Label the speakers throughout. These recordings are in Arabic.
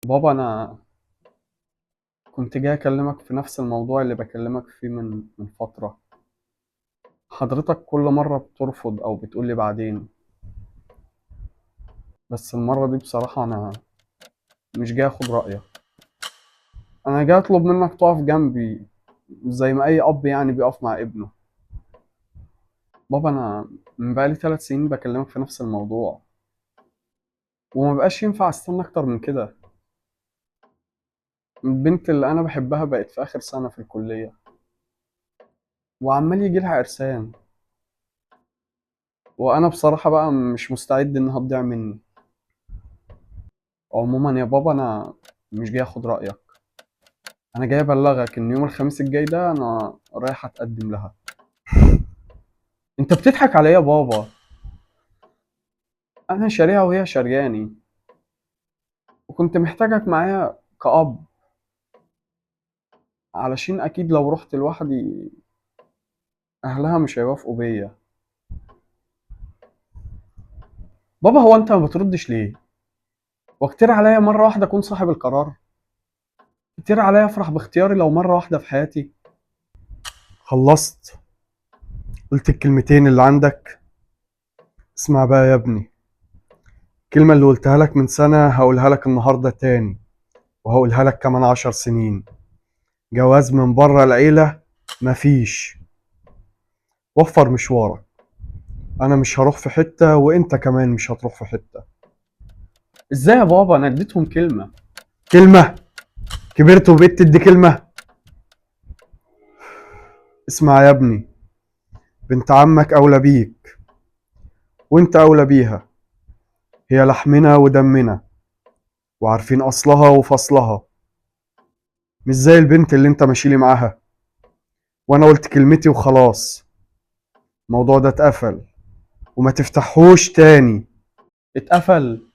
Speaker 1: بابا، أنا كنت جاي أكلمك في نفس الموضوع اللي بكلمك فيه من فترة. حضرتك كل مرة بترفض أو بتقولي بعدين، بس المرة دي بصراحة أنا مش جاي أخد رأيك. أنا جاي أطلب منك تقف جنبي زي ما أي أب يعني بيقف مع ابنه. بابا، أنا من بقالي 3 سنين بكلمك في نفس الموضوع، ومبقاش ينفع أستنى أكتر من كده. البنت اللي أنا بحبها بقت في آخر سنة في الكلية، وعمال يجيلها عرسان، وأنا بصراحة بقى مش مستعد إنها تضيع مني. عموما يا بابا، انا مش جاي اخد رايك. انا جاي ابلغك ان يوم الخميس الجاي ده انا رايح اتقدم لها. انت بتضحك عليا يا بابا. انا شاريها وهي شارياني، وكنت محتاجك معايا كأب، علشان اكيد لو رحت لوحدي اهلها مش هيوافقوا بيا. بابا، هو انت ما بتردش ليه؟ وكتير عليا مره واحده اكون صاحب القرار؟ كتير عليا افرح باختياري لو مره واحده في حياتي؟ خلصت؟ قلت الكلمتين اللي عندك؟ اسمع بقى يا ابني، الكلمة اللي قلتها لك من سنة هقولها لك النهاردة تاني، وهقولها لك كمان 10 سنين. جواز من بره العيلة مفيش. وفر مشوارك، أنا مش هروح في حتة وأنت كمان مش هتروح في حتة. ازاي يا بابا؟ انا اديتهم كلمة. كلمة؟ كبرت وبقيت تدي كلمة؟ اسمع يا ابني، بنت عمك أولى بيك، وأنت أولى بيها. هي لحمنا ودمنا، وعارفين أصلها وفصلها، مش زي البنت اللي أنت ماشيلي معاها. وأنا قلت كلمتي وخلاص، الموضوع ده اتقفل وما تفتحوش تاني. اتقفل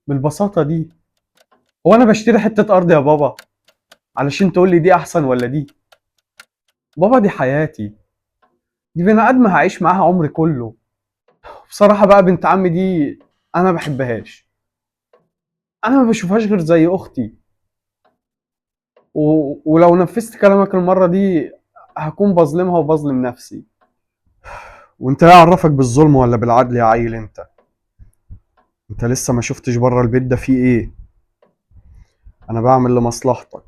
Speaker 1: بالبساطة دي؟ هو انا بشتري حتة ارض يا بابا علشان تقول لي دي احسن ولا دي؟ بابا، دي حياتي، دي بني ادم هعيش معاها عمري كله. بصراحة بقى بنت عمي دي انا ما بحبهاش. انا ما بشوفهاش غير زي اختي، ولو نفذت كلامك المرة دي هكون بظلمها وبظلم نفسي. وانت ايه عرفك بالظلم ولا بالعدل يا عيل انت؟ انت لسه ما شفتش بره البيت ده فيه ايه. انا بعمل لمصلحتك،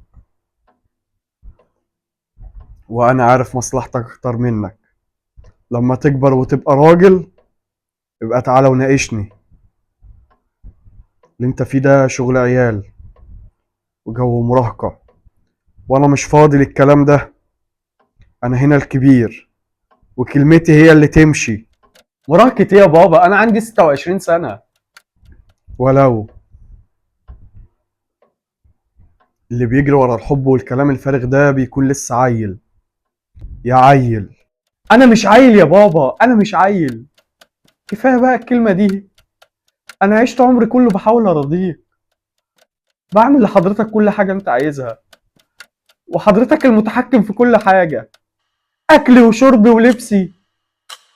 Speaker 1: وانا عارف مصلحتك اكتر منك. لما تكبر وتبقى راجل يبقى تعالى وناقشني. اللي انت فيه ده شغل عيال وجو مراهقة، وانا مش فاضي للكلام ده. انا هنا الكبير، وكلمتي هي اللي تمشي. مراهقة ايه يا بابا؟ انا عندي 26 سنة. ولو اللي بيجري ورا الحب والكلام الفارغ ده بيكون لسه عيل. يا عيل. انا مش عيل يا بابا، انا مش عيل. كفاية بقى الكلمة دي. انا عشت عمري كله بحاول ارضيك، بعمل لحضرتك كل حاجة انت عايزها، وحضرتك المتحكم في كل حاجة، اكلي وشربي ولبسي،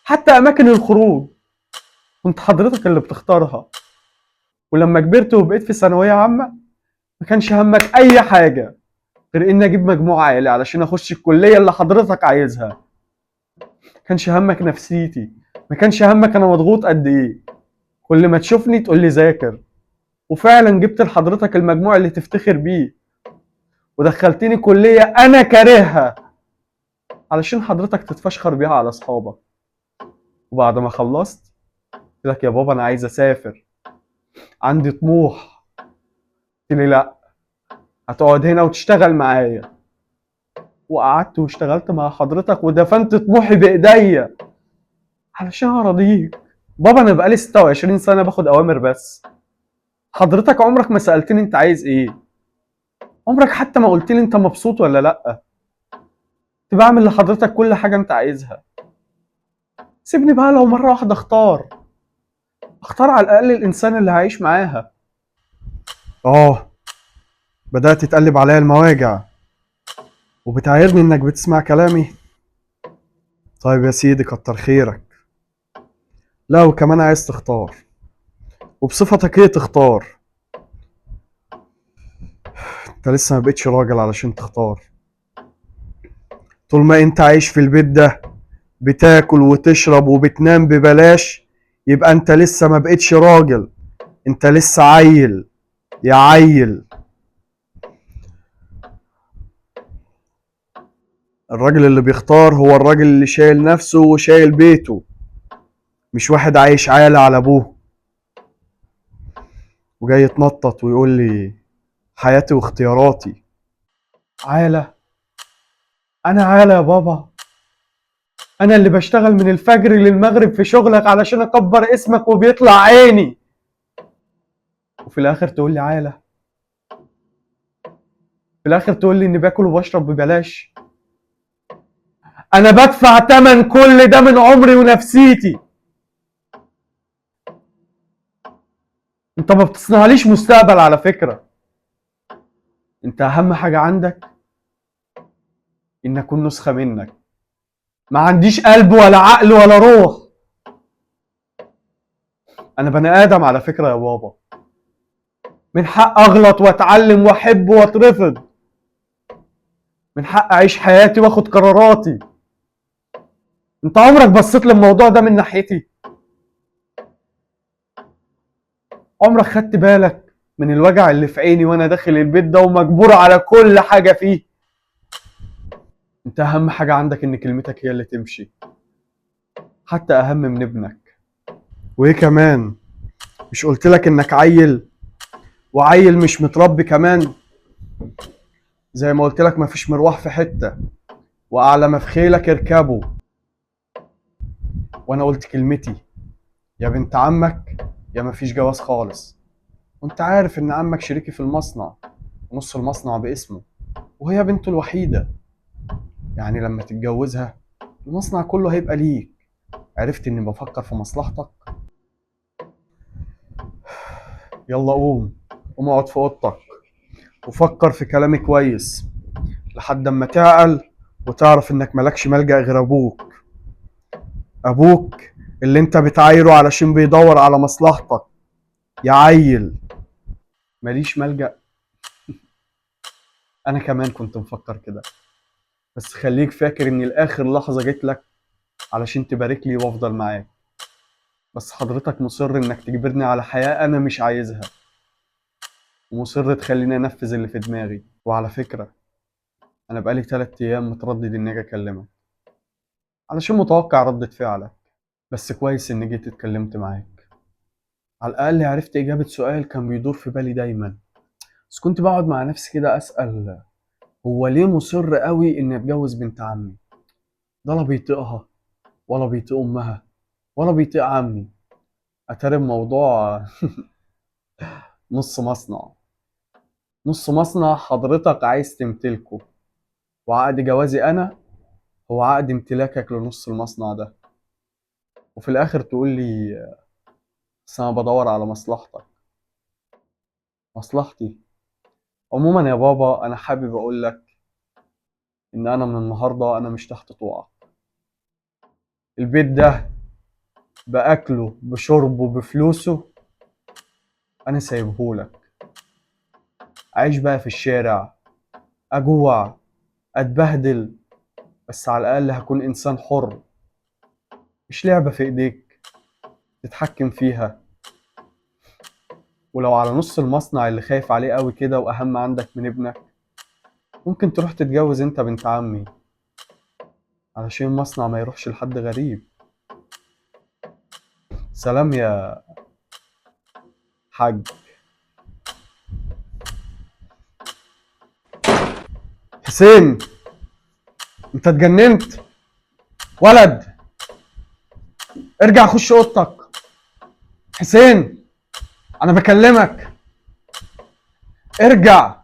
Speaker 1: حتى اماكن الخروج كنت حضرتك اللي بتختارها. ولما كبرت وبقيت في ثانوية عامة ما كانش همك اي حاجة غير اني اجيب مجموع عالي علشان اخش الكلية اللي حضرتك عايزها. ما كانش همك نفسيتي، ما كانش همك انا مضغوط قد ايه. كل ما تشوفني تقول لي ذاكر، وفعلا جبت لحضرتك المجموع اللي تفتخر بيه، ودخلتني كلية انا كارهها علشان حضرتك تتفشخر بيها على اصحابك. وبعد ما خلصت قلت لك يا بابا انا عايز اسافر، عندي طموح. قلت لي لا، هتقعد هنا وتشتغل معايا. وقعدت واشتغلت مع حضرتك ودفنت طموحي بايديا علشان ارضيك. بابا، انا بقالي 26 سنه باخد اوامر بس. حضرتك عمرك ما سالتني انت عايز ايه، عمرك حتى ما قلت لي انت مبسوط ولا لا. كنت بعمل لحضرتك كل حاجه انت عايزها. سيبني بقى لو مره واحده اختار على الاقل الانسان اللي هعيش معاها. اه، بدات تقلب عليا المواجع وبتعايرني انك بتسمع كلامي. طيب يا سيدي، كتر خيرك. لا، وكمان عايز تختار؟ وبصفتك ايه تختار؟ انت لسه ما بقتش راجل علشان تختار. طول ما انت عايش في البيت ده بتاكل وتشرب وبتنام ببلاش، يبقى انت لسه ما بقتش راجل، انت لسه عيل. يا عيل. الراجل اللي بيختار هو الراجل اللي شايل نفسه وشايل بيته، مش واحد عايش عالة على ابوه وجاي يتنطط ويقول لي حياتي واختياراتي. عالة؟ انا عالة يا بابا؟ انا اللي بشتغل من الفجر للمغرب في شغلك علشان اكبر اسمك وبيطلع عيني، وفي الاخر تقول لي عالة؟ في الاخر تقول لي اني باكل وبشرب ببلاش؟ انا بدفع تمن كل ده من عمري ونفسيتي. انت ما بتصنعليش مستقبل على فكرة. انت اهم حاجة عندك ان اكون نسخة منك. ما عنديش قلب ولا عقل ولا روح. انا بني ادم على فكرة يا بابا، من حق اغلط واتعلم واحب واترفض، من حق اعيش حياتي واخد قراراتي. انت عمرك بصيت للموضوع ده من ناحيتي؟ عمرك خدت بالك من الوجع اللي في عيني وانا داخل البيت ده ومجبور على كل حاجة فيه؟ انت اهم حاجة عندك ان كلمتك هي اللي تمشي، حتى اهم من ابنك. وايه كمان؟ مش قلت لك انك عيل؟ وعيل مش متربي كمان. زي ما قلت لك مفيش مروح في حتة، واعلى ما في خيلك اركبه. وانا قلت كلمتي، يا بنت عمك يا مفيش جواز خالص. وانت عارف ان عمك شريكي في المصنع، ونص المصنع باسمه، وهي بنته الوحيدة. يعني لما تتجوزها المصنع كله هيبقى ليك. عرفت اني بفكر في مصلحتك. يلا قوم، قوم اقعد في اوضتك وفكر في كلامي كويس لحد اما تعقل وتعرف انك ملكش ملجأ غير ابوك. ابوك اللي انت بتعايره علشان بيدور على مصلحتك. يا عيل. ماليش ملجأ؟ انا كمان كنت مفكر كده، بس خليك فاكر اني لاخر لحظة جيت لك علشان تبارك لي وافضل معاك. بس حضرتك مصر انك تجبرني على حياة انا مش عايزها، ومصر تخليني انفذ اللي في دماغي. وعلى فكرة انا بقالي 3 ايام متردد اني اجي اكلمك علشان متوقع ردة فعلك. بس كويس اني جيت اتكلمت معاك، على الاقل عرفت اجابة سؤال كان بيدور في بالي دايما. بس كنت بقعد مع نفسي كده اسأل، هو ليه مصر قوي اني اتجوز بنت عمي؟ ده لا بيطيقها ولا بيطيق امها ولا بيطيق عمي. اتاري الموضوع نص مصنع. نص مصنع حضرتك عايز تمتلكه، وعقد جوازي انا هو عقد امتلاكك لنص المصنع ده. وفي الاخر تقول لي بس انا بدور على مصلحتك. مصلحتي؟ عموما يا بابا انا حابب اقول لك ان انا من النهارده انا مش تحت طوعك. البيت ده باكله بشربه بفلوسه انا سايبهولك. عايش بقى في الشارع، اجوع، اتبهدل، بس على الاقل هكون انسان حر، مش لعبة في ايديك تتحكم فيها. ولو على نص المصنع اللي خايف عليه قوي كده واهم عندك من ابنك، ممكن تروح تتجوز انت بنت عمي علشان المصنع ما يروحش لحد غريب. سلام يا حاج. حسين، انت اتجننت؟ ولد، ارجع خش اوضتك. حسين، انا بكلمك، ارجع.